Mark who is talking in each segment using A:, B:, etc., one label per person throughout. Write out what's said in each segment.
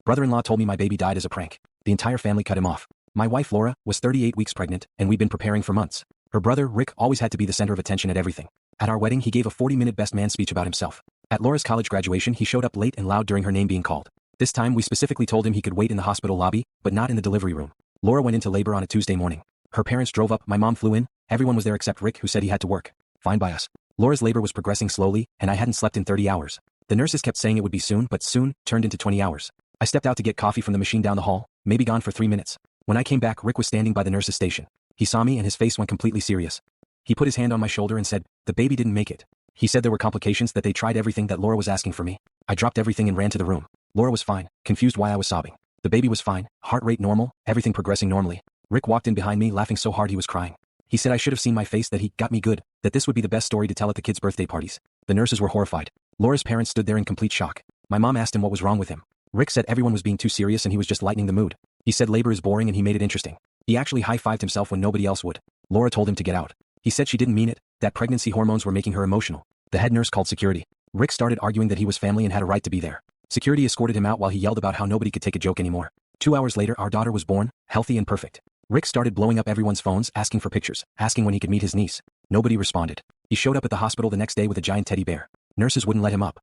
A: Brother-in-law told me my baby died as a prank. The entire family cut him off. My wife Laura was 38 weeks pregnant, and we'd been preparing for months. Her brother, Rick, always had to be the center of attention at everything. At our wedding, he gave a 40-minute best man speech about himself. At Laura's college graduation, he showed up late and loud during her name being called. This time, we specifically told him he could wait in the hospital lobby, but not in the delivery room. Laura went into labor on a Tuesday morning. Her parents drove up, my mom flew in, everyone was there except Rick, who said he had to work. Fine by us. Laura's labor was progressing slowly, and I hadn't slept in 30 hours. The nurses kept saying it would be soon, but soon turned into 20 hours. I stepped out to get coffee from the machine down the hall, maybe gone for 3 minutes. When I came back, Rick was standing by the nurse's station. He saw me and his face went completely serious. He put his hand on my shoulder and said, "The baby didn't make it." He said there were complications, that they tried everything that Laura was asking for me. I dropped everything and ran to the room. Laura was fine, confused why I was sobbing. The baby was fine, heart rate normal, everything progressing normally. Rick walked in behind me laughing so hard he was crying. He said I should have seen my face, that he got me good, that this would be the best story to tell at the kids' birthday parties. The nurses were horrified. Laura's parents stood there in complete shock. My mom asked him what was wrong with him. Rick said everyone was being too serious and he was just lightening the mood. He said labor is boring and he made it interesting. He actually high-fived himself when nobody else would. Laura told him to get out. He said she didn't mean it, that pregnancy hormones were making her emotional. The head nurse called security. Rick started arguing that he was family and had a right to be there. Security escorted him out while he yelled about how nobody could take a joke anymore. 2 hours later, our daughter was born, healthy and perfect. Rick started blowing up everyone's phones, asking for pictures, asking when he could meet his niece. Nobody responded. He showed up at the hospital the next day with a giant teddy bear. Nurses wouldn't let him up.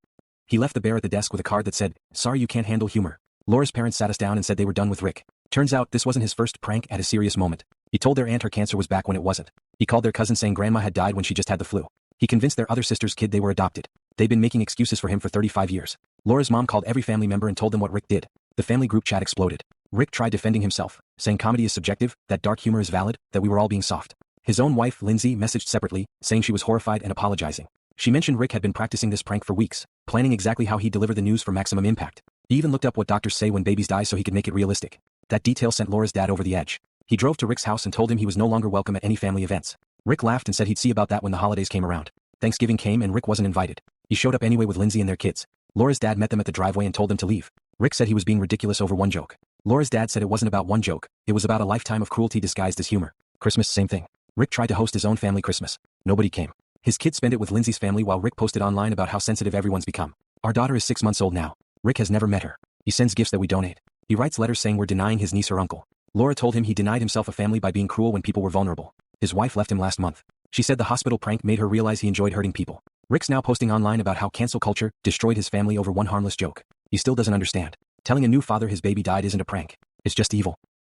A: He left the bear at the desk with a card that said, "Sorry you can't handle humor." Laura's parents sat us down and said they were done with Rick. Turns out this wasn't his first prank at a serious moment. He told their aunt her cancer was back when it wasn't. He called their cousin saying grandma had died when she just had the flu. He convinced their other sister's kid they were adopted. They'd been making excuses for him for 35 years. Laura's mom called every family member and told them what Rick did. The family group chat exploded. Rick tried defending himself, saying comedy is subjective, that dark humor is valid, that we were all being soft. His own wife, Lindsay, messaged separately, saying she was horrified and apologizing. She mentioned Rick had been practicing this prank for weeks, planning exactly how he'd deliver the news for maximum impact. He even looked up what doctors say when babies die so he could make it realistic. That detail sent Laura's dad over the edge. He drove to Rick's house and told him he was no longer welcome at any family events. Rick laughed and said he'd see about that when the holidays came around. Thanksgiving came and Rick wasn't invited. He showed up anyway with Lindsay and their kids. Laura's dad met them at the driveway and told them to leave. Rick said he was being ridiculous over one joke. Laura's dad said it wasn't about one joke, it was about a lifetime of cruelty disguised as humor. Christmas, same thing. Rick tried to host his own family Christmas. Nobody came. His kids spent it with Lindsay's family while Rick posted online about how sensitive everyone's become. Our daughter is 6 months old now. Rick has never met her. He sends gifts that we donate. He writes letters saying we're denying his niece her uncle. Laura told him he denied himself a family by being cruel when people were vulnerable. His wife left him last month. She said the hospital prank made her realize he enjoyed hurting people. Rick's now posting online about how cancel culture destroyed his family over one harmless joke. He still doesn't understand. Telling a new father his baby died isn't a prank. It's just evil.